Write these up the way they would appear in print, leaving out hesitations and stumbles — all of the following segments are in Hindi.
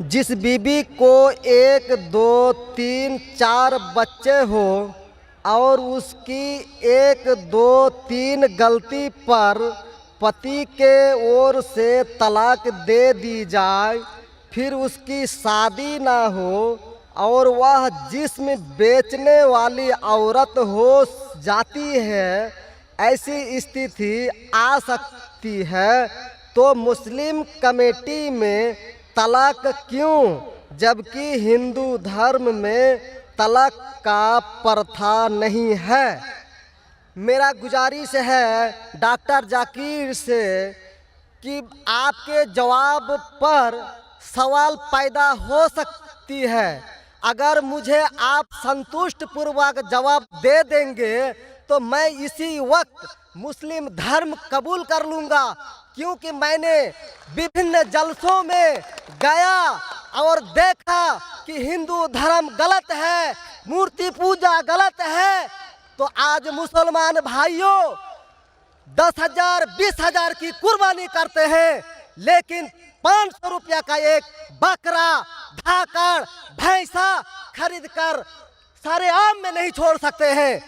जिस बीबी को एक दो तीन चार बच्चे हो और उसकी एक दो तीन गलती पर पति के ओर से तलाक दे दी जाए, फिर उसकी शादी ना हो और वह जिस्म बेचने वाली औरत हो जाती है, ऐसी स्थिति आ सकती है, तो मुस्लिम कमेटी में तलाक क्यों, जबकि हिंदू धर्म में तलाक का प्रथा नहीं है। मेरा गुजारिश है डॉक्टर जाकिर से कि आपके जवाब पर सवाल पैदा हो सकती है। अगर मुझे आप संतुष्ट पूर्वक जवाब दे देंगे तो मैं इसी वक्त मुस्लिम धर्म कबूल कर लूँगा, क्योंकि मैंने विभिन्न जलसों में गया और देखा कि हिंदू धर्म गलत है, मूर्ति पूजा गलत है। तो आज मुसलमान भाइयों 10,000 20,000 की कुर्बानी करते हैं, लेकिन 500 रुपया का एक बकरा, धाकड़, भैंसा खरीद कर सारे आम में नहीं छोड़ सकते हैं।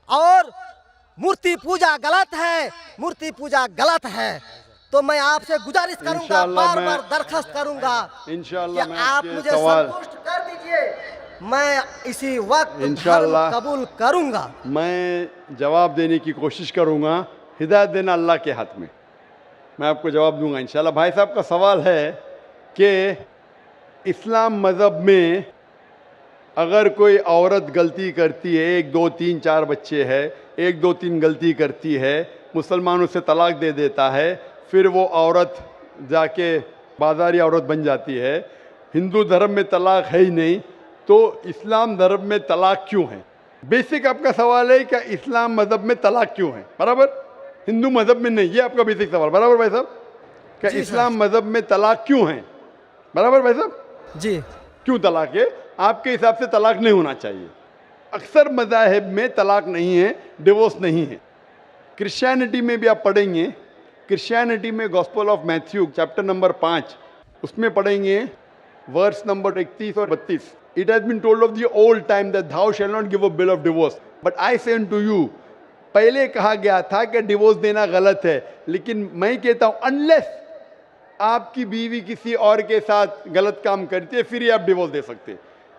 और मूर्ति पूजा गलत है, मूर्ति पूजा गलत है। तो मैं आपसे गुजारिश करूंगा, बार बार दरखास्त करूंगा कि आप मुझे संतुष्ट कर दीजिए, मैं इसी वक्त धर्म कबूल करूंगा। मैं जवाब देने की कोशिश करूंगा। हिदायत देना अल्लाह के हाथ में, मैं आपको जवाब दूंगा इंशाल्लाह। भाई साहब का सवाल है कि इस्लाम मज़हब में अगर कोई औरत गलती करती है, 1 2 3 4 बच्चे हैं, 1 2 3 गलती करती है, मुसलमान उसे तलाक दे देता है, फिर वो औरत जाके बाजारी औरत बन जाती है। हिंदू धर्म में तलाक है ही नहीं, तो इस्लाम धर्म में तलाक क्यों है? बेसिक आपका सवाल है कि इस्लाम मज़हब में तलाक क्यों है, बराबर, हिंदू मज़हब में नहीं। ये आपका बेसिक सवाल, बराबर भाई साहब? क्या इस्लाम मज़हब में तलाक क्यों है, बराबर भाई साहब? जी, क्यों तलाक है? आपके हिसाब से तलाक नहीं होना चाहिए। अक्सर मज़ाहिब में तलाक नहीं है, डिवोर्स नहीं है। क्रिश्चियनिटी में भी आप पढ़ेंगे, क्रिश्चियनिटी में gospel of Matthew chapter number 5 उसमें पढ़ेंगे वर्स नंबर 31 और 32। It has been told of the old time that thou shall not give a bill of divorce but I say unto you। पहले कहा गया था कि डिवोर्स देना गलत है, लेकिन मैं कहता हूं अनलेस आपकी बीवी किसी और के साथ गलत काम करती है, फिर ही आप डिवोर्स दे सकते।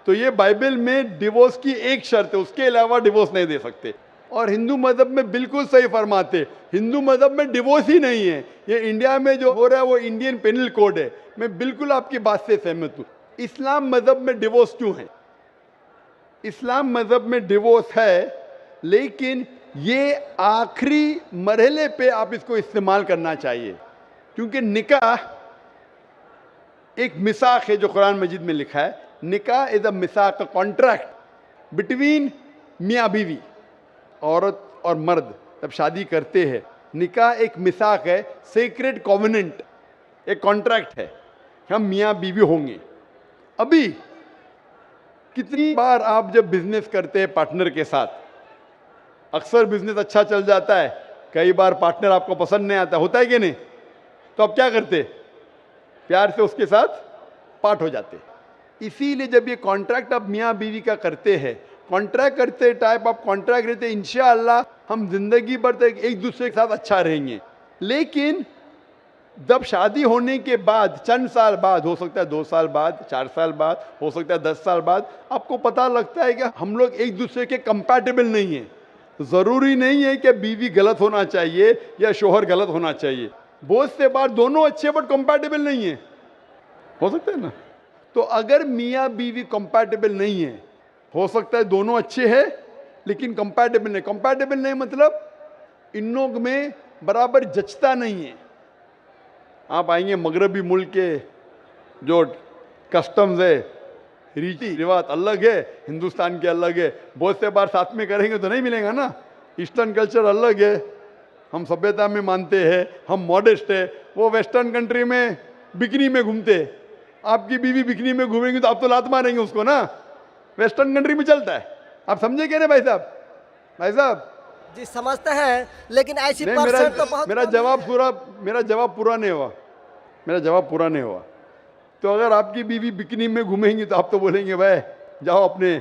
तो ये बाइबल में डिवोर्स की एक शर्त है, उसके अलावा डिवोर्स नहीं दे सकते। और हिंदू मज़हब में बिल्कुल सही फरमाते, हिंदू मज़हब में डिवोर्स ही नहीं है। ये इंडिया में जो हो रहा है वो इंडियन पेनल कोड है। मैं बिल्कुल आपकी बात से सहमत हूँ। इस्लाम मज़हब में डिवोर्स क्यों है? इस्लाम मज़हब में डिवोर्स है, लेकिन ये आखिरी मरहले पे आप इसको इस्तेमाल करना चाहिए, क्योंकि निकाह एक मिसाक है जो कुरान मजीद में लिखा है। निकाह इज अ मिसाक, कॉन्ट्रैक्ट बिटवीन मियाँ बीवी, औरत और मर्द जब शादी करते हैं। निकाह एक मिसाक है, सेक्रेड कॉवेनेंट, एक कॉन्ट्रैक्ट है, हम मियाँ बीवी होंगे। अभी कितनी बार आप जब बिजनेस करते हैं पार्टनर के साथ, अक्सर बिजनेस अच्छा चल जाता है, कई बार पार्टनर आपको पसंद नहीं आता, होता है कि नहीं? तो आप क्या करते? प्यार से उसके साथ पार्ट हो जाते। इसीलिए जब ये कॉन्ट्रैक्ट आप मियाँ बीवी का करते हैं, कॉन्ट्रैक्ट करते टाइप आप कॉन्ट्रैक्ट रहते, इंशाअल्लाह हम जिंदगी भर तक एक दूसरे के साथ अच्छा रहेंगे। लेकिन जब शादी होने के बाद चंद साल बाद, हो सकता है 2 साल बाद, 4 साल बाद, हो सकता है 10 साल बाद, आपको पता लगता है कि हम लोग एक दूसरे के कंपैटिबल नहीं है। ज़रूरी नहीं है कि बीवी गलत होना चाहिए या शोहर गलत होना चाहिए। बहुत से बार दोनों अच्छे बट कंपैटिबल नहीं है, हो सकता है ना? तो अगर मियाँ बीवी कंपैटिबल नहीं है, हो सकता है दोनों अच्छे हैं लेकिन कंपैटिबल नहीं। कंपैटिबल नहीं मतलब इन लोग में बराबर जचता नहीं है। आप आएंगे मगरबी मुल्क के जो कस्टम्स है, रीति रिवाज अलग है, हिंदुस्तान के अलग है। बहुत से बार साथ में करेंगे तो नहीं मिलेगा ना। ईस्टर्न कल्चर अलग है, हम सभ्यता में मानते हैं, हम मॉडेस्ट है। वो वेस्टर्न कंट्री में बिकनी में घूमते, आपकी बीवी बिकनी में घूमेंगी तो आप तो लात मारेंगे उसको ना। वेस्टर्न कंट्री में चलता है, आप समझे क्या भाई साहब? भाई साहब जी समझते हैं, लेकिन ऐसी नहीं, परसेंट तो बहुत मेरा जवाब पूरा नहीं हुआ। तो अगर आपकी बीवी बिकनी में घूमेंगी तो आप तो बोलेंगे भाई जाओ अपने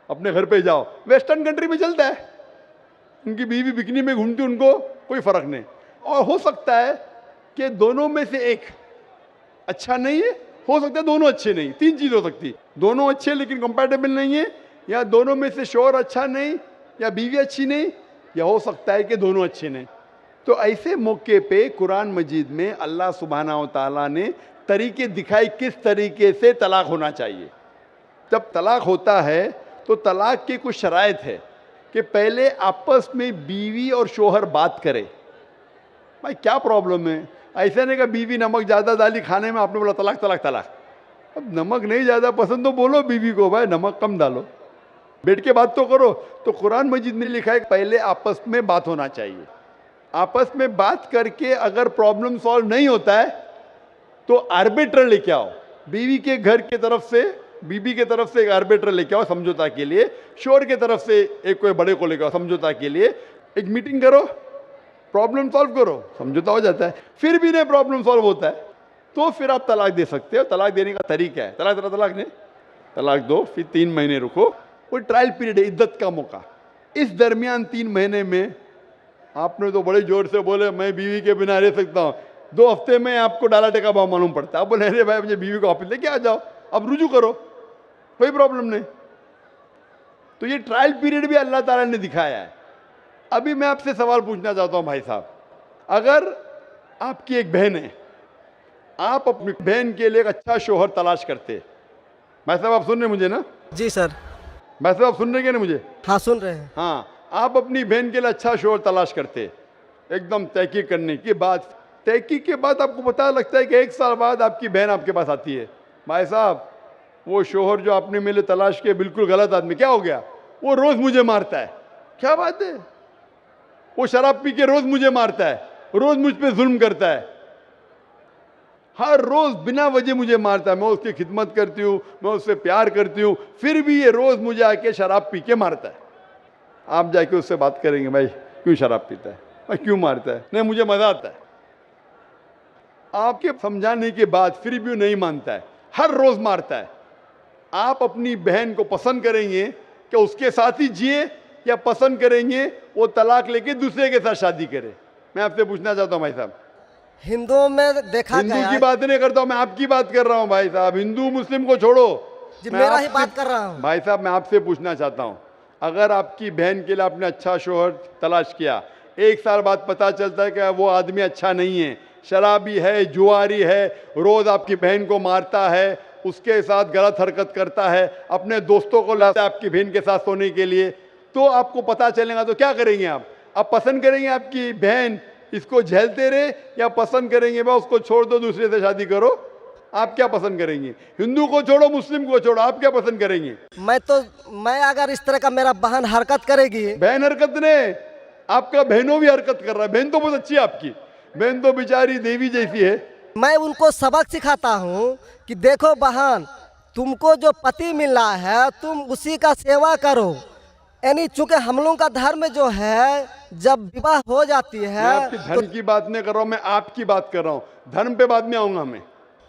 अपने घर पे जाओ। वेस्टर्न कंट्री में चलता है, उनकी बीवी बिकनी में घूमती, उनको कोई फर्क नहीं। और हो सकता है कि दोनों में से एक अच्छा नहीं है, हो सकता है दोनों अच्छे नहीं, तीन चीज हो सकती है, दोनों अच्छे लेकिन कंपैटिबल नहीं है, या दोनों में से शोहर अच्छा नहीं, या बीवी अच्छी नहीं, या हो सकता है कि दोनों अच्छे नहीं। तो ऐसे मौके पे कुरान मजीद में अल्लाह सुब्हाना व तआला ने तरीके दिखाए किस तरीके से तलाक होना चाहिए। जब तलाक होता है तो तलाक की कुछ शराइत है कि पहले आपस में बीवी और शोहर बात करें, भाई क्या प्रॉब्लम है। ऐसा नहीं कि बीवी नमक ज़्यादा डाली खाने में, आपने बोला तलाक तलाक तलाक। अब नमक नहीं ज़्यादा पसंद तो बोलो बीवी को भाई नमक कम डालो, बैठ के बात तो करो। तो कुरान मजीद में लिखा है पहले आपस में बात होना चाहिए। आपस में बात करके अगर प्रॉब्लम सॉल्व नहीं होता है तो आर्बिट्र लेके आओ, बीवी के घर की तरफ से, बीबी के तरफ से एक आर्बिट्र लेके आओ समझौता के लिए, शोहर के तरफ से एक कोई बड़े को लेके आओ समझौता के लिए। एक मीटिंग करो, प्रॉब्लम सॉल्व करो, समझौता हो जाता है। फिर भी नहीं प्रॉब्लम सॉल्व होता है तो फिर आप तलाक दे सकते हो। तलाक देने का तरीका है, तलाक तलाक नहीं, तलाक दो, फिर 3 महीने रुको, कोई ट्रायल पीरियड है, इद्दत का मौका। इस दरमियान 3 महीने में आपने तो बड़े जोर से बोले मैं बीवी के बिना रह सकता हूँ, 2 हफ्ते में आपको डाला टेका भाव मालूम पड़ता है। आप बोले अरे भाई मुझे बीवी को ऑफिस लेके आ जाओ, अब रुजू करो, कोई प्रॉब्लम नहीं। तो ये ट्रायल पीरियड भी अल्लाह ताला ने दिखाया है। अभी मैं आपसे सवाल पूछना चाहता हूँ भाई साहब, अगर आपकी एक बहन है, आप अपनी बहन के लिए एक अच्छा शोहर तलाश करते, भाई साहब आप सुन रहे मुझे ना? जी सर। भाई साहब आप सुन रहे हैं ना मुझे? हाँ सुन रहे हैं। हाँ, आप अपनी बहन के लिए अच्छा शोहर तलाश करते, एकदम तहकीक करने के बाद, तहकीक के बाद आपको पता लगता है कि 1 साल बाद आपकी बहन आपके पास आती है, भाई साहब वो शोहर जो आपने मेरे लिए तलाश किया बिल्कुल गलत आदमी, क्या हो गया, वो रोज मुझे मारता है। क्या बात है, वो शराब पी के रोज मुझे मारता है, रोज मुझ पे जुल्म करता है, हर रोज बिना वजह मुझे मारता है। मैं उसकी खिदमत करती हूँ, मैं उससे प्यार करती हूँ, फिर भी ये रोज मुझे आके शराब पी के मारता है। आप जाके उससे बात करेंगे भाई क्यों शराब पीता है, भाई क्यों मारता है? नहीं मुझे मजा आता है। आपके समझाने के बाद फिर भी वो नहीं मानता है, हर रोज मारता है। आप अपनी बहन को पसंद करेंगे कि उसके साथ ही जिए, या पसंद करेंगे वो तलाक लेके दूसरे के साथ शादी करे? मैं आपसे पूछना चाहता हूँ भाई साहब। हिंदुओं में देखा हिंदू गया की है। बात नहीं करता हूँ मैं, आपकी बात कर रहा हूँ भाई साहब। हिंदू मुस्लिम को छोड़ो, जी मैं मेरा ही आपसे- बात कर रहा हूँ। भाई साहब मैं आपसे पूछना चाहता हूँ, अगर आपकी बहन के लिए आपने अच्छा शोहर तलाश किया, 1 साल बाद पता चलता है कि वो आदमी अच्छा नहीं है, शराबी है, जुआरी है, रोज आपकी बहन को मारता है, उसके साथ गलत हरकत करता है, अपने दोस्तों को लाता है आपकी बहन के साथ सोने के लिए, तो आपको पता चलेगा तो क्या करेंगे आप पसंद करेंगे आपकी बहन इसको झेलते रहे, या पसंद करेंगे भाई उसको छोड़ दो दूसरे से शादी करो? आप क्या पसंद करेंगे? हिंदू को छोड़ो, मुस्लिम को छोड़ो, आप क्या पसंद करेंगे? मैं अगर इस तरह का मेरा बहन हरकत करेगी, बहन हरकत ने, आपका बहनों भी हरकत कर रहा है। बहन तो बहुत अच्छी है आपकी, बहन तो बेचारी देवी जैसी है। मैं उनको सबक सिखाता हूँ कि देखो बहन, तुमको जो पति मिल रहा है तुम उसी का सेवा करो। यानी चूंकि हम लोगों का धर्म जो है जब विवाह हो जाती मैं है आपकी धर्म की बात नहीं कर रहा हूँ, मैं आपकी बात कर रहा हूँ। धर्म पे बाद में आऊंगा मैं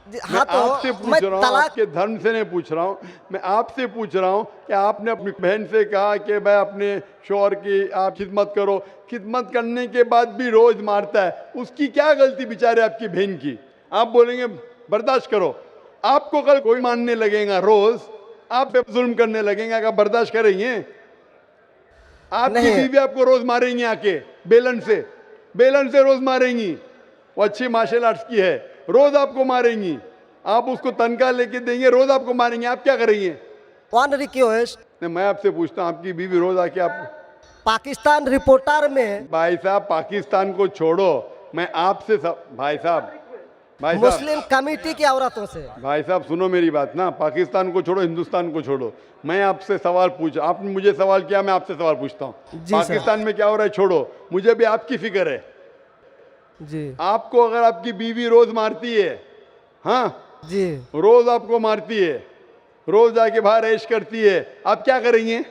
हाँ आपसे तो पूछ मैं रहा हूँ, तलाक आपके धर्म से नहीं पूछ रहा हूँ, मैं आपसे पूछ रहा हूँ कि आपने अपनी बहन से कहा कि भाई अपने शोहर की आप खिदमत करो, खिदमत करने के बाद भी रोज मारता है, उसकी क्या गलती बेचारे आपकी बहन की? आप बोलेंगे बर्दाश्त करो, आपको कल कोई मानने लगेगा, रोज आप पे जुल्म करने लगेगा, क्या बर्दाश्त करेंगे? आपकी नहीं। बीवी आपको रोज मारेंगी, आके बेलन से रोज मारेंगी। वो अच्छी मार्शल आर्ट्स की है, रोज आपको मारेंगी, आप उसको तनख्वाह लेके देंगे, रोज आपको मारेंगे, आप क्या करेंगे? वन रिक्वेस्ट, नहीं, मैं आपसे पूछता हूँ, आपकी बीवी रोज आके आप, पाकिस्तान रिपोर्टर में भाई साहब पाकिस्तान को छोड़ो, मैं आपसे भाई साहब मुस्लिम कमेटी की औरतों से, भाई साहब सुनो मेरी बात ना, पाकिस्तान को छोड़ो, हिंदुस्तान को छोड़ो, मैं आपसे सवाल पूछ, आपने मुझे सवाल किया, मैं आपसे सवाल पूछता हूँ। जी सर। पाकिस्तान में क्या हो रहा है छोड़ो, मुझे भी आपकी फिक्र है। जी आपको अगर आपकी बीवी रोज मारती है, हाँ जी, रोज आपको मारती है, रोज आके बाहर ऐश करती है, आप क्या करेंगे?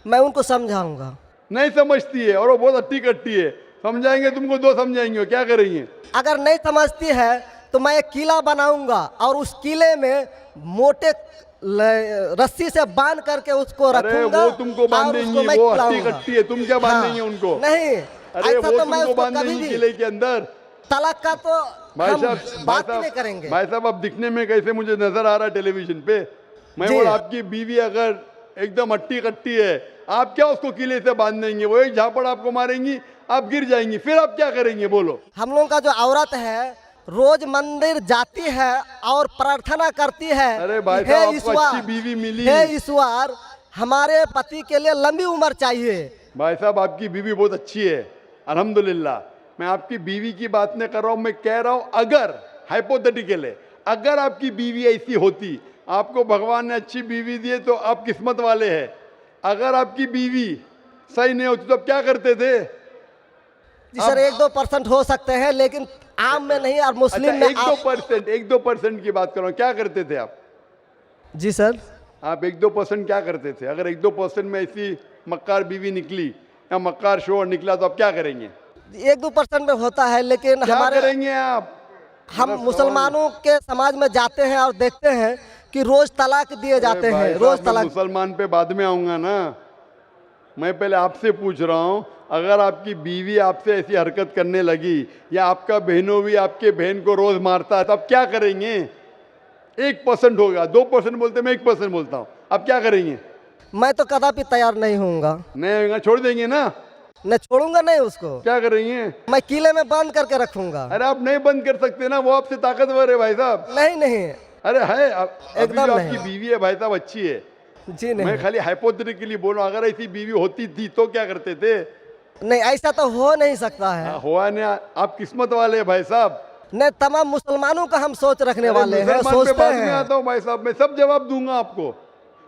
मैं उनको समझाऊंगा। नहीं समझती है और वो बहुत अट्टी कट्टी है, समझाएंगे तुमको, 2 समझाएंगे, क्या करेंगे? अगर नहीं समझती है तो मैं एक किला बनाऊंगा और उस किले में मोटे रस्सी से बांध करके उसको अरे रखूंगा वो तुमको और बांधेंगी, उसको मैं वो हट्टी खिलाऊंगा। कट्टी है, तुम क्या बांधेंगे हाँ, उनको? नहीं, अरे ऐसा वो तो मैं तुमको उसको कभी बांधेंगी भी किले के अंदर। तलाक का तो भाई हम साहब, बात ही नहीं करेंगे। भाई साहब, अब दिखने में कैसे मुझे नजर आ रहा है टेलीविजन पे? मैं जी। बोला आपकी बीवी अगर एकदम हट्टी कट्टी है, आप क्या उसको किले से बांध देंगे? वो एक झापड़ आपको मारेंगी, आप गिर जाएंगी, फिर आप क्या करेंगे बोलो? हम लोगों का जो औरत है रोज मंदिर जाती है और प्रार्थना करती है, अरे भाई हे साहब, आपको ईश्वर, अच्छी बीवी मिली। हे ईश्वर, हमारे पति के लिए लंबी उम्र चाहिए। भाई साहब, आपकी बीवी बहुत अच्छी है, अल्हम्दुलिल्लाह। मैं आपकी बीवी की बात नहीं कर रहा हूं, मैं कह रहा हूं अगर हाइपोथेटिकल है, अगर आपकी बीवी ऐसी होती, आपको भगवान ने अच्छी बीवी दी है तो आप किस्मत वाले हैं। अगर आपकी बीवी सही नहीं होती तो आप क्या करते थे? जी सर, 1-2% हो सकते हैं, लेकिन आम में नहीं और मुस्लिम अच्छा, में 1-2% की बात कर रहा हूं, क्या करते थे आप? जी सर, आप 1-2% क्या करते थे? अगर 1-2% में ऐसी मक्कार बीवी निकली या मक्कार शोहर निकला तो आप क्या करेंगे? 1-2% में होता है, लेकिन क्या हमारे करेंगे आप? हम मुसलमानों के समाज में जाते हैं और देखते हैं कि रोज तलाक दिए जाते अरे भाई हैं, साहब, रोज मैं तलाक। मुसलमान पे बाद में आऊंगा ना। मैं पहले आपसे पूछ रहा हूं, अगर आपकी बीवी आपसे ऐसी हरकत करने लगी या आपका बहनों भी आपके बहन को रोज मारता है तो आप क्या करेंगे? 1% होगा, 2% बोलते, मैं 1% बोलता हूं, आप क्या करेंगे? मैं तो कदापि तैयार नहीं होऊंगा, नहीं होगा, छोड़ देंगे ना? मैं छोड़ूंगा नहीं उसको, क्या करेंगे? मैं किले में बंद करके रखूंगा। अरे आप नहीं बंद कर सकते ना, वो आपसे ताकतवर है भाई साहब। नहीं नहीं, अरे है, अभी एकदम जो नहीं। आपकी बीवी है भाई साहब अच्छी है। जी नहीं, मैं खाली हाइपोथेटिकली बोल रहा हूं, अगर ऐसी बीवी होती थी तो क्या करते थे? नहीं ऐसा तो हो नहीं सकता है। हुआ नहीं, आप किस्मत वाले हैं भाई साहब। नहीं, तमाम मुसलमानों का हम सोच रखने अरे वाले हैं, मुसलमान पे सोचते बाद में हैं। आता हूँ भाई साहब, मैं सब जवाब दूंगा आपको।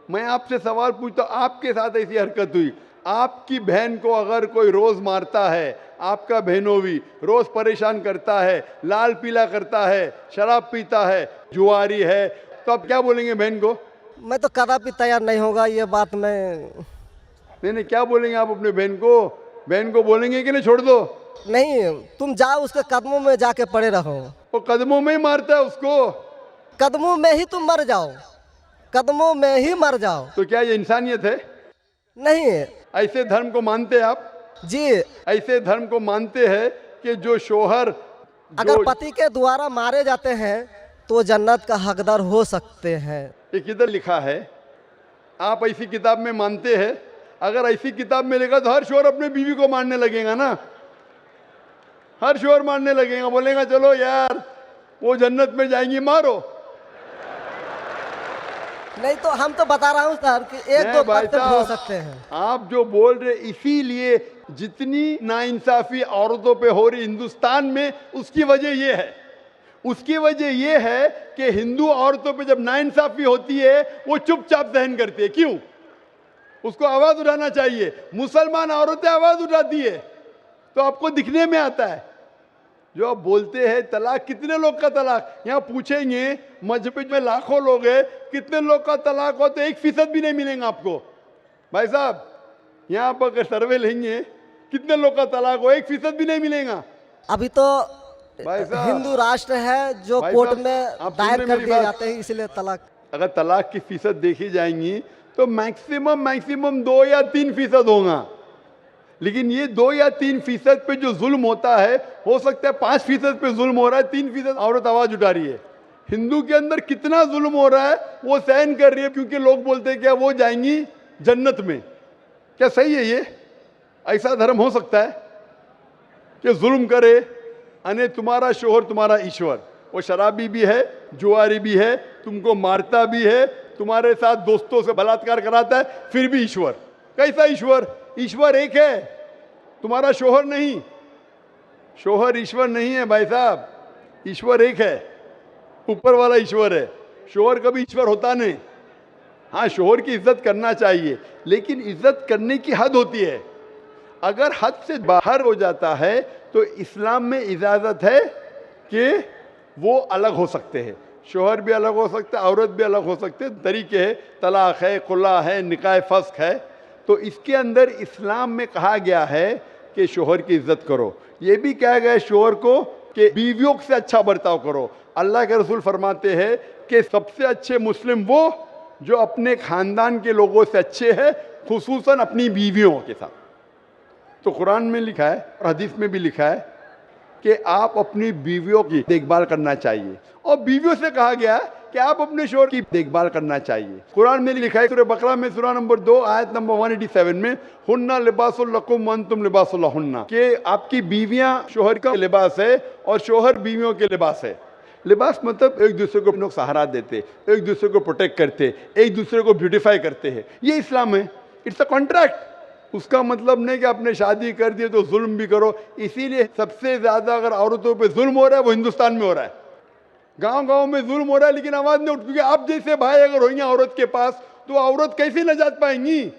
मैं आपसे सवाल पूछता हूं, आपके साथ ऐसी हरकत हुई, आपकी बहन को अगर कोई रोज मारता है, आपका बहनों भी रोज परेशान करता है, लाल पीला करता है, शराब पीता है, जुआरी है, तो आप क्या बोलेंगे बहन को? मैं तो कदापि तैयार नहीं होगा, ये बात मैं नहीं, क्या बोलेंगे आप अपने बहन को? बहन को बोलेंगे कि नहीं छोड़ दो? नहीं, तुम जाओ उसके कदमों में जाके पड़े रहो, वो कदमों में ही मारता है उसको। कदमों में ही तुम मर जाओ, कदमों में ही मर जाओ। तो क्या ये इंसानियत है? नहीं ऐसे धर्म को मानते हैं आप? जी, ऐसे धर्म को मानते हैं कि जो शोहर अगर पति के द्वारा मारे जाते हैं तो जन्नत का हकदार हो सकते हैं। ये किधर लिखा है? आप ऐसी किताब में मानते हैं? अगर ऐसी किताब में लिखा तो हर शोहर अपने बीवी को मारने लगेगा ना, हर शोहर मारने लगेगा, बोलेगा चलो यार वो जन्नत में जाएंगी, मारो। नहीं तो हम तो बता रहा हूँ सर कि 1-2% हो सकते हैं। आप जो बोल रहे, इसीलिए जितनी नाइंसाफी औरतों पे हो रही हिंदुस्तान में, उसकी वजह ये है, उसकी वजह ये है कि हिंदू औरतों पे जब नाइंसाफी होती है वो चुपचाप सहन करती है। क्यों? उसको आवाज उठाना चाहिए। मुसलमान औरतें आवाज उठाती है तो आपको दिखने में आता है। जो आप बोलते हैं तलाक, कितने लोग का तलाक, यहाँ पूछेंगे मजहब में लाखों लोग हैं, कितने लोग का तलाक हो तो 1% भी नहीं मिलेगा आपको। भाई साहब, यहाँ पर अगर सर्वे लेंगे कितने लोग का तलाक हो, 1% भी नहीं मिलेगा। अभी तो भाई साहब, हिंदू राष्ट्र है जो भाई कोर्ट साहब, में आप दायर सुन रहे कर मेरी दिए बात? जाते हैं, इसलिए तलाक। अगर तलाक की फीसद देखी जाएंगी तो मैक्सिमम 2 या 3% होगा, लेकिन ये 2 या 3% पे जो जुल्म होता है, हो सकता है 5% पे जुल्म हो रहा है, 3% औरत आवाज उठा रही है। हिंदू के अंदर कितना जुल्म हो रहा है वो सहन कर रही है, क्योंकि लोग बोलते हैं क्या वो जाएंगी जन्नत में। क्या सही है ये? ऐसा धर्म हो सकता है कि जुल्म करे, अने तुम्हारा शोहर तुम्हारा ईश्वर, वो शराबी भी है, जुआरी भी है, तुमको मारता भी है, तुम्हारे साथ दोस्तों से बलात्कार कराता है, फिर भी ईश्वर। कैसा ईश्वर? ईश्वर एक है, तुम्हारा शोहर नहीं। शोहर ईश्वर नहीं है भाई साहब, ईश्वर एक है, ऊपर वाला ईश्वर है। शोहर कभी ईश्वर होता नहीं। हाँ, शोहर की इज्जत करना चाहिए, लेकिन इज्जत करने की हद होती है। अगर हद से बाहर हो जाता है तो इस्लाम में इजाज़त है कि वो अलग हो सकते हैं। शोहर भी अलग हो सकते हैं, औरत भी अलग हो सकते हैं, तरीके हैं, तलाक है, खुला है, निकाह फस्क है। तो इसके अंदर इस्लाम में कहा गया है कि शोहर की इज्जत करो। ये भी कहा गया है शोहर को कि बीवियों से अच्छा बर्ताव करो। अल्लाह के रसूल फरमाते हैं कि सबसे अच्छे मुस्लिम वो जो अपने खानदान के लोगों से अच्छे हैं, खुसूसन अपनी बीवियों के साथ। तो कुरान में लिखा है और हदीस में भी लिखा है कि आप अपनी बीवियों की देखभाल करना चाहिए, और बीवियों से कहा गया है कि आप अपने शोहर की देखभाल करना चाहिए। कुरान में लिखा है सूरह बकरा में सूरह नंबर 2 आयत नंबर 187 में, हुन्ना लिबासुल लकुम व अंतुम लिबासुल लहुन्ना, कि आपकी बीवियां शोहर का लिबास है और शोहर बीवियों के लिबास है। लिबास मतलब एक दूसरे को लोग सहारा देते, एक दूसरे को प्रोटेक्ट करते, एक दूसरे को ब्यूटीफाई करते हैं, ये इस्लाम है। It's a contract. उसका मतलब नहीं कि आपने शादी कर दी तो जुल्म भी करो। इसीलिए सबसे ज्यादा अगर औरतों पे जुल्म हो रहा है वो हिंदुस्तान में हो रहा है। गांव गांव में जुल्म हो रहा है लेकिन आवाज नहीं उठ, क्योंकि आप जैसे भाई अगर होंगे औरत के पास तो औरत कैसे नजात पाएंगी।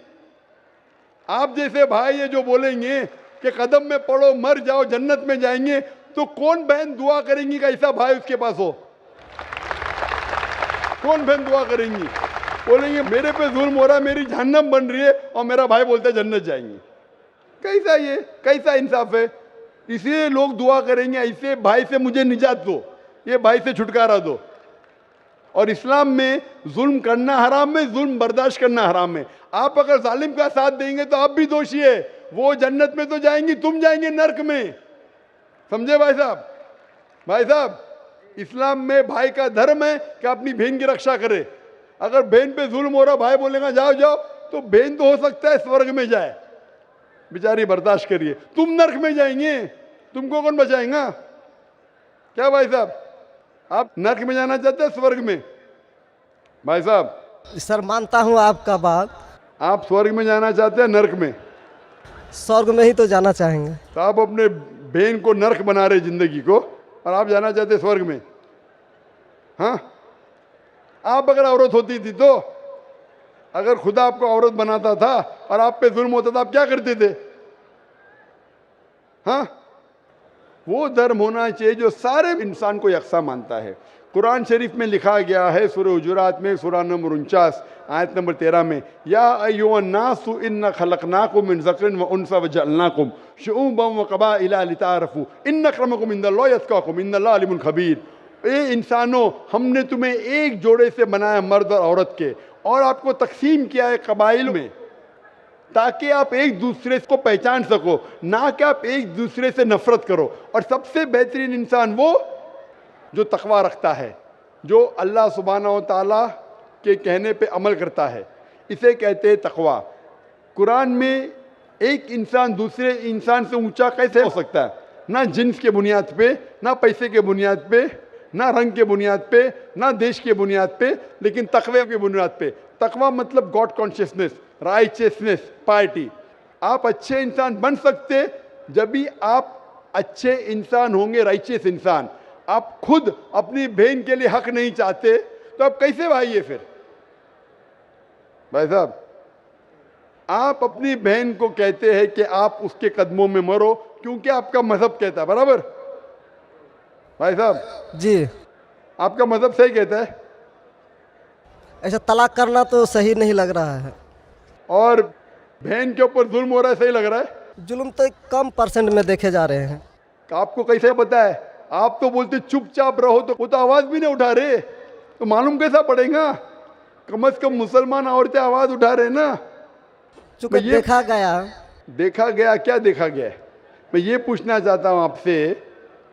आप जैसे भाई ये जो बोलेंगे कि कदम में पड़ो मर जाओ जन्नत में जाएंगे, तो कौन बहन दुआ करेंगी कि ऐसा भाई उसके पास हो? कौन बहन दुआ करेंगी? बोलेंगे मेरे पे जुल्म हो रहा है, मेरी जहन्नम बन रही है, और मेरा भाई बोलता है जन्नत जाएंगे। कैसा ये, कैसा इंसाफ है? इसलिए लोग दुआ करेंगे ऐसे भाई से मुझे निजात दो, ये भाई से छुटकारा दो। और इस्लाम में जुल्म करना हराम है, जुल्म बर्दाश्त करना हराम है। आप अगर जालिम का साथ देंगे तो आप भी दोषी है। वो जन्नत में तो जाएंगी, तुम जाएंगे नरक में। समझे भाई साहब? भाई साहब, इस्लाम में भाई का धर्म है कि अपनी बहन की रक्षा करे। अगर बहन पे जुल्म हो रहा, भाई बोलेगा जाओ जाओ, तो बहन तो हो सकता है स्वर्ग में जाए, बेचारी बर्दाश्त करिए। तुम नरक में जाएंगे, तुमको कौन बचाएगा? क्या भाई साहब, आप नरक में जाना चाहते हैं स्वर्ग में? भाई साहब, सर मानता हूँ आपका बात। आप स्वर्ग में जाना चाहते हैं नरक में? स्वर्ग में ही तो जाना चाहेंगे। तो आप अपने बहन को नरक बना रहे जिंदगी को, और आप जाना चाहते स्वर्ग में? हाँ, आप अगर औरत होती थी तो, अगर खुदा आपको औरत बनाता था और आप पे जुल्म होता था, आप क्या करते थे? हाँ, वो धर्म होना चाहिए जो सारे इंसान को यकसा मानता है। कुरान शरीफ में लिखा गया है सूरह हुजुरात में सूरह नंबर 49 आयत नंबर 13 में, या अय्युहन्नासु इन्ना खलकनाकुम मिन ज़करिन व उन्सा व जअलनाकुम शुऊबन व क़बाइला लिताअरफू इन्न अक्रमकुम इंदल्लाहि अत्क़ाकुम इन्नल्लाह अलीमुन खबीर। ए इंसानों, हमने तुम्हें एक जोड़े से बनाया मर्द और औरत के, और आपको तकसीम किया है कबाइल में, ताकि आप एक दूसरे को पहचान सको, ना कि आप एक दूसरे से नफरत करो। और सबसे बेहतरीन इंसान वो जो तकवा रखता है, जो अल्लाह सुब्हानहू व तआला के कहने पे अमल करता है, इसे कहते हैं तकवा। कुरान में एक इंसान दूसरे इंसान से ऊंचा कैसे हो सकता है? ना जिन्स के बुनियाद पे, ना पैसे के बुनियाद पे, ना रंग के बुनियाद पे, ना देश के बुनियाद पे, लेकिन तकवे के बुनियाद पे। तकवा मतलब गॉड कॉन्शियसनेस, राइचियसनेस, पार्टी। आप अच्छे इंसान बन सकते जब भी आप अच्छे इंसान होंगे, राइचियस इंसान। आप खुद अपनी बहन के लिए हक नहीं चाहते तो आप कैसे भाई है फिर? भाई साहब, आप अपनी बहन को कहते हैं कि आप उसके कदमों में मरो क्योंकि आपका मजहब कहता है, बराबर? भाई साहब जी, आपका मजहब सही कहता है। ऐसा तलाक करना तो सही नहीं लग रहा है। और बहन के ऊपर जुल्म हो रहा है, सही लग रहा है? जुल्म तो कम परसेंट में देखे जा रहे हैं। आपको कैसे पता है? आप तो बोलते चुपचाप रहो, तो वो तो आवाज भी नहीं उठा रहे, तो मालूम कैसा पड़ेगा? कम से कम मुसलमान औरतें आवाज उठा रहे ना। चूंकि देखा गया, क्या देखा गया है? मैं ये पूछना चाहता हूँ आपसे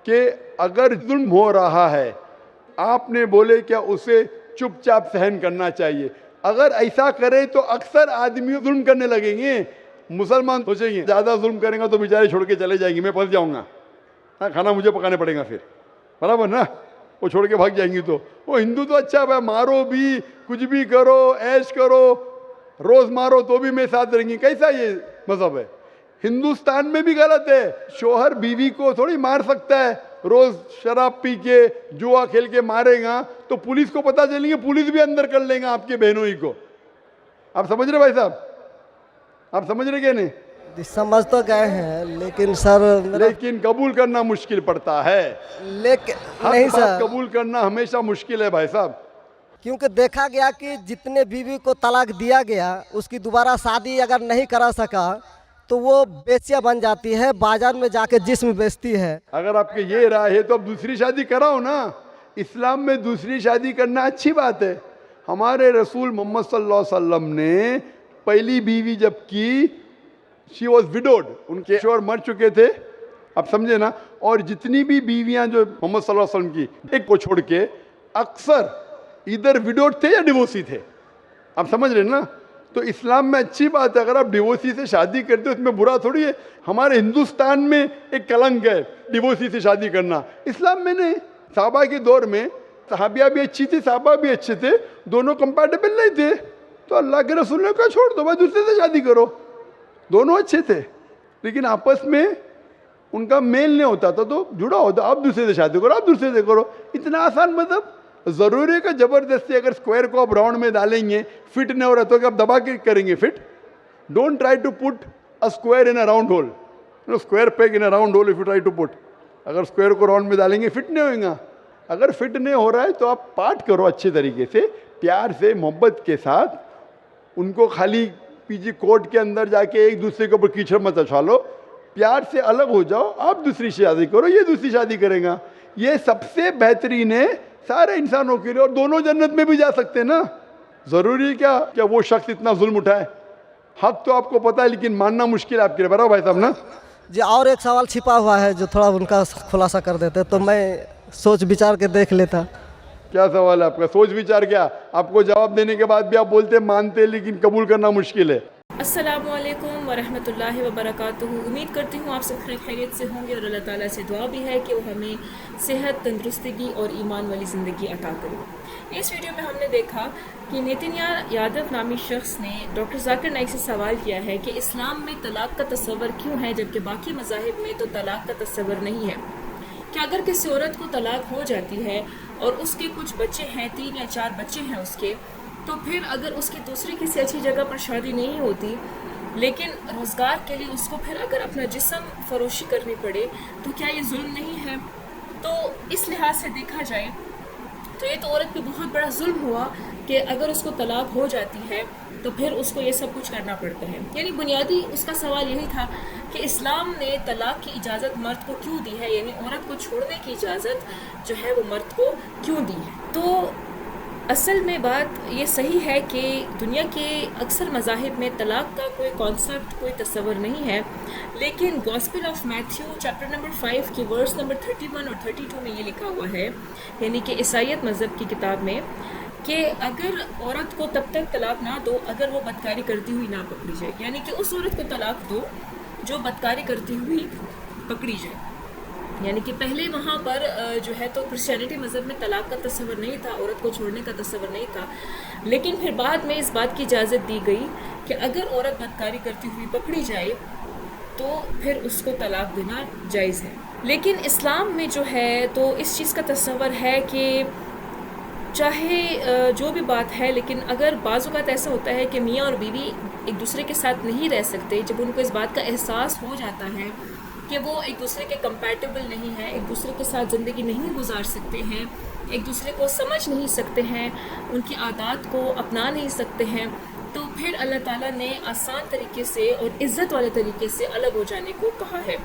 कि अगर जुल्म हो रहा है, आपने बोले क्या उसे चुपचाप सहन करना चाहिए? अगर ऐसा करे तो अक्सर आदमी जुल्म करने लगेंगे। मुसलमान सोचेंगे ज्यादा जुल्म करेंगे तो बेचारे छोड़ के चले जाएंगे, मैं फंस जाऊंगा, हाँ खाना मुझे पकाने पड़ेगा फिर, बराबर ना? वो छोड़ के भाग जाएंगी। तो वो हिंदू तो अच्छा है, मारो भी, कुछ भी करो, ऐश करो, रोज मारो तो भी मेरे साथ रहेंगी। कैसा ये मजहब है? हिंदुस्तान में भी गलत है। शोहर बीवी को थोड़ी मार सकता है। रोज शराब पी के जुआ खेल के मारेगा तो पुलिस को पता चलेंगे, पुलिस भी अंदर कर लेगा आपके बहनों ही को। आप समझ रहे भाई साहब? आप समझ रहे क्या? नहीं समझ तो गए हैं, लेकिन सर लेकिन कबूल करना मुश्किल पड़ता है। लेकिन नहीं सर, कबूल करना हमेशा मुश्किल है भाई साहब, क्योंकि देखा गया कि जितने बीवी को तलाक दिया गया उसकी दोबारा शादी अगर नहीं करा सका तो वो बेचिया बन जाती है, बाजार में जाके जिस्म बेचती है। अगर आपके ये राय है तो अब दूसरी शादी कराओ ना। इस्लाम में दूसरी शादी करना अच्छी बात है। हमारे रसूल मोहम्मद सल्लल्लाहु अलैहि वसल्लम ने पहली बीवी जब की, शी वॉज विडोड, उनके शोहर मर चुके थे, आप समझे ना। और जितनी भी बीवियां जो मोहम्मद सल्लल्लाहु अलैहि वसल्लम की, एक को छोड़ के अक्सर इधर विडोड थे या डिवोर्सी थे, आप समझ रहे ना। तो इस्लाम में अच्छी बात है, अगर आप डिवोर्सी से शादी करते हो उसमें बुरा थोड़ी है। हमारे हिंदुस्तान में एक कलंक है डिवोर्सी से शादी करना, इस्लाम में नहीं। साहबा के दौर में सहाबिया भी अच्छी थी, साहबा भी अच्छे थे, दोनों कंपैटिबल नहीं थे, तो अल्लाह के रसूल ने कहा छोड़ दो भाई, दूसरे से शादी करो। दोनों अच्छे थे लेकिन आपस में उनका मेल नहीं होता था, तो जुड़ा होता, आप दूसरे से शादी करो, आप दूसरे से करो। इतना आसान मतलब जरूरी है कि जबरदस्ती अगर स्क्वायर को आप राउंड में डालेंगे, फिट नहीं हो रहा तो क्या आप दबा के करेंगे fit? Don't try to put a square in a round hole, square peg in a round hole if you try to put. अगर स्क्वायर को राउंड में डालेंगे फिट नहीं होगा। अगर फिट नहीं हो रहा है तो आप पार्ट करो अच्छे तरीके से, प्यार से, मोहब्बत के साथ। उनको खाली पीछे कोर्ट के अंदर जाके एक दूसरे के ऊपर कीचड़ मत उछालो, प्यार से अलग हो जाओ, आप दूसरी शादी करो, ये दूसरी शादी करेगा। ये सबसे बेहतरीन है सारे इंसानों के लिए, और दोनों जन्नत में भी जा सकते हैं ना। जरूरी क्या वो शख्स इतना जुल्म उठाए? हक तो आपको पता है लेकिन मानना मुश्किल है आपके लिए, बराबर भाई साहब ना। जी और एक सवाल छिपा हुआ है जो थोड़ा उनका खुलासा कर देते तो मैं सोच विचार के देख लेता। क्या सवाल है आपका? सोच विचार क्या? आपको जवाब देने के बाद भी आप बोलते मानते लेकिन कबूल करना मुश्किल है। अस्सलामुअलैकुम वरहमतुल्लाहि वबरकातुहू। उम्मीद करती हूँ आप सब खैरियत से होंगे और अल्लाह ताला से दुआ भी है कि वो हमें सेहत, तंदुरुस्ती और ईमान वाली ज़िंदगी अता करे। इस वीडियो में हमने देखा कि नितिन यादव नामी शख्स ने डॉक्टर जाकिर नाइक से सवाल किया है कि इस्लाम में तलाक़ का तस्वर क्यों है जबकि बाकी मज़ाहिब में तो तलाक़ का तस्वर नहीं है। कि अगर किसी औरत को तलाक़ हो जाती है और उसके कुछ बच्चे हैं, 3 या 4 बच्चे हैं उसके, तो फिर अगर उसकी दूसरी किसी अच्छी जगह पर शादी नहीं होती लेकिन रोज़गार के लिए उसको फिर अगर अपना जिस्म फरोशी करनी पड़े तो क्या ये जुल्म नहीं है? तो इस लिहाज से देखा जाए तो ये तो औरत पे बहुत बड़ा जुल्म हुआ कि अगर उसको तलाक़ हो जाती है तो फिर उसको ये सब कुछ करना पड़ता है। यानी बुनियादी उसका सवाल यही था कि इस्लाम ने तलाक़ की इजाज़त मर्द को क्यों दी है, यानी औरत को छोड़ने की इजाज़त जो है वो मर्द को क्यों दी है। तो असल में बात ये सही है कि दुनिया के अक्सर मज़ाहिब में तलाक़ का कोई कॉन्सेप्ट, कोई तस्वर नहीं है, लेकिन gospel of Matthew chapter number 5 की वर्स नंबर 31 और 32 में ये लिखा हुआ है, यानी कि ईसाईयत मज़हब की किताब में, कि अगर औरत को तब तक तलाक़ ना दो अगर वो बदकारी करती हुई ना पकड़ी जाए, यानी कि उस औरत को तलाक़ दो जो बदकारी करती हुई पकड़ी जाए। यानी कि पहले वहाँ पर जो है तो क्रिश्चियनिटी मज़हब में तलाक़ का तस्वर नहीं था, औरत को छोड़ने का तस्वर नहीं था, लेकिन फिर बाद में इस बात की इजाज़त दी गई कि अगर औरत बदकारी करती हुई पकड़ी जाए तो फिर उसको तलाक़ देना जायज़ है। लेकिन इस्लाम में जो है तो इस चीज़ का तस्वर है कि चाहे जो भी बात है, लेकिन अगर बाज़ औक़ात ऐसा होता है कि मियाँ और बीवी एक दूसरे के साथ नहीं रह सकते, जब उनको इस बात का एहसास हो जाता है कि वो एक दूसरे के कंपैटिबल नहीं है, एक दूसरे के साथ ज़िंदगी नहीं गुजार सकते हैं, एक दूसरे को समझ नहीं सकते हैं, उनकी आदत को अपना नहीं सकते हैं, तो फिर अल्लाह ताला ने आसान तरीके से और इज़्ज़त वाले तरीके से अलग हो जाने को कहा है।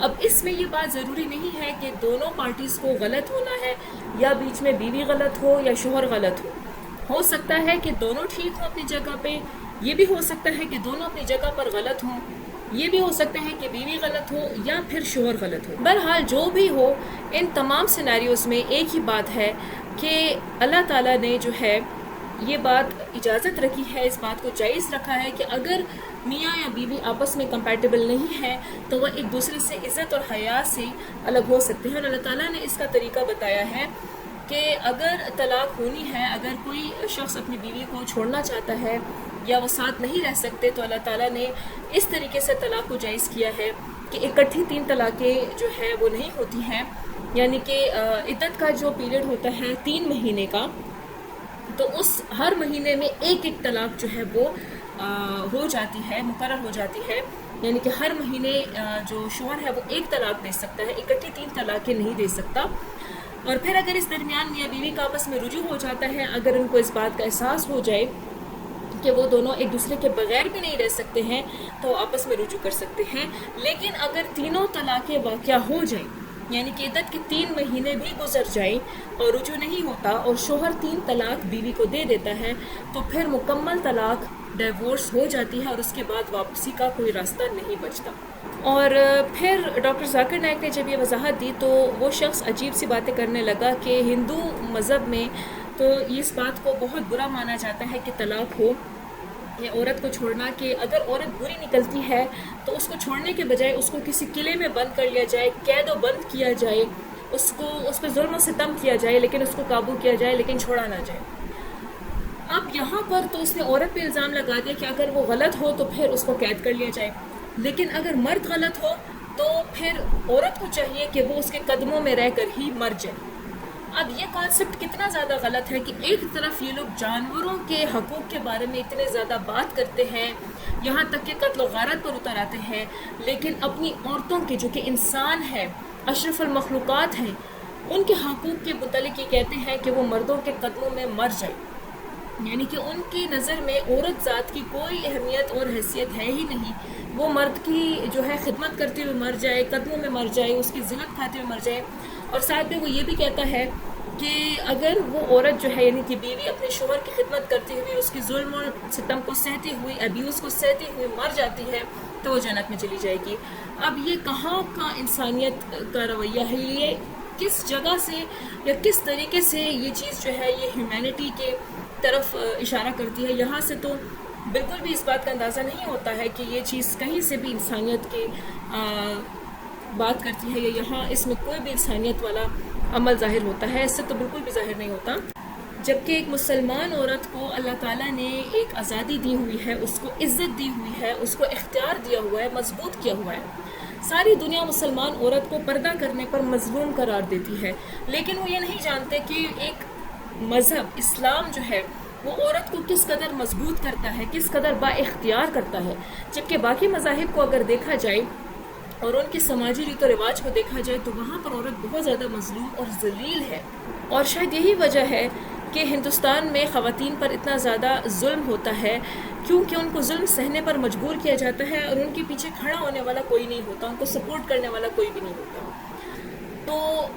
अब इसमें ये बात ज़रूरी नहीं है कि दोनों पार्टीज़ को गलत होना है, या बीच में बीवी गलत हो या शोहर गलत हो सकता है कि दोनों ठीक हों अपनी जगह पे, ये भी हो सकता है कि दोनों अपनी जगह पर गलत हों, ये भी हो सकता है कि बीवी गलत हो या फिर शोहर गलत हो। बहरहाल जो भी हो, इन तमाम सिनेरियोज़ में एक ही बात है कि अल्लाह ताला ने जो है ये बात इजाज़त रखी है, इस बात को जायज़ रखा है कि अगर मियाँ या बीवी आपस में कंपैटिबल नहीं है तो वह एक दूसरे से इज़्ज़त और हया से अलग हो सकते हैं। और अल्लाह ताला ने इसका तरीका बताया है कि अगर तलाक़ होनी है, अगर कोई शख्स अपनी बीवी को छोड़ना चाहता है या वो साथ नहीं रह सकते, तो अल्लाह ताला ने इस तरीके से तलाक़ को जायज़ किया है कि इकट्ठी 3 तलाक़ें जो है वो नहीं होती हैं। यानी कि इद्दत का जो पीरियड होता है 3 महीने का, तो उस हर महीने में एक तलाक़ जो है वो हो जाती है, मुकर्रर हो जाती है। यानी कि हर महीने जो शौहर है वो 1 तलाक़ दे सकता है, इकट्ठी 3 तलाक़ें नहीं दे सकता। और फिर अगर इस दरमियान मियाँ बीवी का आपस में रुजू हो जाता है, अगर उनको इस बात का एहसास हो जाए कि वो दोनों एक दूसरे के बगैर भी नहीं रह सकते हैं तो आपस में रुजू कर सकते हैं। लेकिन अगर तीनों तलाक़ें वाक़या हो जाएं, यानी कि इद्दत के 3 महीने भी गुजर जाएं और रुजू नहीं होता और शोहर 3 तलाक बीवी को दे देता है, तो फिर मुकम्मल तलाक डिवोर्स हो जाती है और उसके बाद वापसी का कोई रास्ता नहीं बचता। और फिर डॉक्टर जाकिर नाइक ने जब ये वजाहत दी तो वो शख्स अजीब सी बातें करने लगा कि हिंदू मज़हब में तो इस बात को बहुत बुरा माना जाता है कि तलाक हो या औरत को छोड़ना, कि अगर औरत बुरी निकलती है तो उसको छोड़ने के बजाय उसको किसी किले में बंद कर लिया जाए, कैद व बंद किया जाए, उसको उस पर जुल्म सितम किया जाए, लेकिन उसको काबू किया जाए, लेकिन छोड़ा ना जाए। अब यहाँ पर तो उसने औरत पे इल्ज़ाम लगा दिया कि अगर वो गलत हो तो फिर उसको कैद कर लिया जाए, लेकिन अगर मर्द गलत हो तो फिर औरत को चाहिए कि वो उसके कदमों में रहकर ही मर जाए। अब ये कॉन्सेप्ट कितना ज़्यादा गलत है कि एक तरफ ये लोग जानवरों के हकूक़ के बारे में इतने ज़्यादा बात करते हैं, यहाँ तक कि कत्ल गारत पर उतर आते हैं, लेकिन अपनी औरतों के जो कि इंसान है, अशरफुल मखलूक़ात हैं, उनके हकूक़ के मुतल्लिक़ ये कहते हैं कि वो मर्दों के कदमों में मर जाए। यानी कि उनकी नज़र में औरत ज़ात की कोई अहमियत और हैसियत है ही नहीं, वो मर्द की जो है खिदमत करते हुए मर जाए, कदमों में मर जाए, उसकी ज़िल्लत खाते हुए मर जाए। और साथ में वो ये भी कहता है कि अगर वो औरत जो है यानी कि बीवी अपने शोहर की खिदमत करती हुई, उसकी जुल्म और सितम को सहती हुई, अब्यूज़ को सहती हुई मर जाती है तो वो जन्नत में चली जाएगी। अब ये कहाँ का इंसानियत का रवैया है, ये किस जगह से या किस तरीके से ये चीज़ जो है ये ह्यूमैनिटी के तरफ इशारा करती है। यहाँ से तो बिल्कुल भी इस बात का अंदाज़ा नहीं होता है कि ये चीज़ कहीं से भी इंसानियत की बात करती है, या यहाँ इसमें कोई भी इंसानियत वाला अमल ज़ाहिर होता है, इससे तो बिल्कुल भी ज़ाहिर नहीं होता। जबकि एक मुसलमान औरत को अल्लाह ताला ने एक आज़ादी दी हुई है, उसको इज़्ज़त दी हुई है, उसको इख्तियार दिया हुआ है, मजबूत किया हुआ है। सारी दुनिया मुसलमान औरत को पर्दा करने पर मजलूम करार देती है, लेकिन वो ये नहीं जानते कि एक मज़हब इस्लाम जो है वो औरत को किस कदर मजबूत करता है, किस कदर बाइख्तियार करता है। जबकि बाकी मज़ाहिब को अगर देखा जाए और उनके समाजी रीतो रिवाज को देखा जाए तो वहाँ पर औरत बहुत ज़्यादा मजलूम और जलील है। और शायद यही वजह है कि हिंदुस्तान में ख़वातीन पर इतना ज़्यादा जुल्म होता है, क्योंकि उनको जुल्म सहने पर मजबूर किया जाता है और उनके पीछे खड़ा होने वाला कोई नहीं होता, उनको सपोर्ट करने वाला कोई भी नहीं होता। तो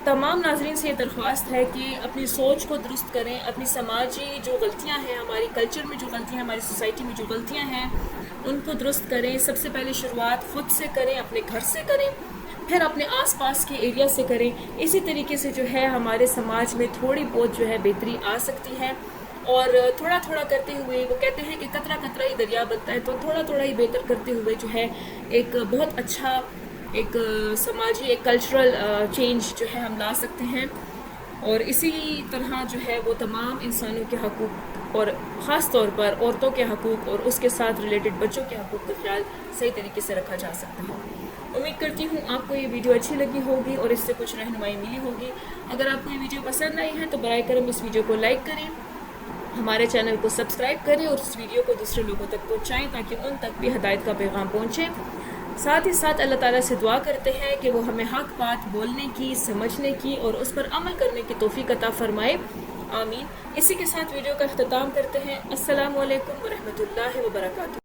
तमाम नाज़रीन से ये दरख्वास्त है कि अपनी सोच को दुरुस्त करें, अपनी समाजी जो गलतियाँ हैं, हमारी कल्चर में जो गलतियाँ हैं, हमारी सोसाइटी में जो गलतियाँ हैं, उनको दुरुस्त करें। सबसे पहले शुरुआत ख़ुद से करें, अपने घर से करें, फिर अपने आसपास के एरिया से करें। इसी तरीके से जो है हमारे समाज में थोड़ी बहुत जो है बेहतरी आ सकती है। और थोड़ा थोड़ा करते हुए, वो कहते हैं कि कतरा कतरा ही दरिया बनता है, तो थोड़ा थोड़ा ही बेहतर करते हुए जो है एक बहुत अच्छा एक समाजी एक कल्चरल चेंज जो है हम ला सकते हैं। और इसी तरह जो है वो तमाम इंसानों के हकूक़ और ख़ास तौर पर औरतों के हकूक़ और उसके साथ रिलेटेड बच्चों के हकूक़ का ख्याल सही तरीके से रखा जा सकता है। उम्मीद करती हूँ आपको ये वीडियो अच्छी लगी होगी और इससे कुछ रहनुमाई मिली होगी। अगर आपको ये वीडियो पसंद आई है तो बराए करम इस वीडियो को लाइक करें, हमारे चैनल को सब्सक्राइब करें और इस वीडियो को दूसरे लोगों तक पहुँचाएँ ताकि उन तक भी हिदायत का पैगाम पहुँचे। साथ ही साथ अल्लाह ताला से दुआ करते हैं कि वो हमें हक बात बोलने की, समझने की और उस पर अमल करने की तौफीक अता फरमाए, आमीन। इसी के साथ वीडियो का अख्तिताम करते हैं। अस्सलामु अलैकुम व रहमतुल्लाहि व बरकातुहू।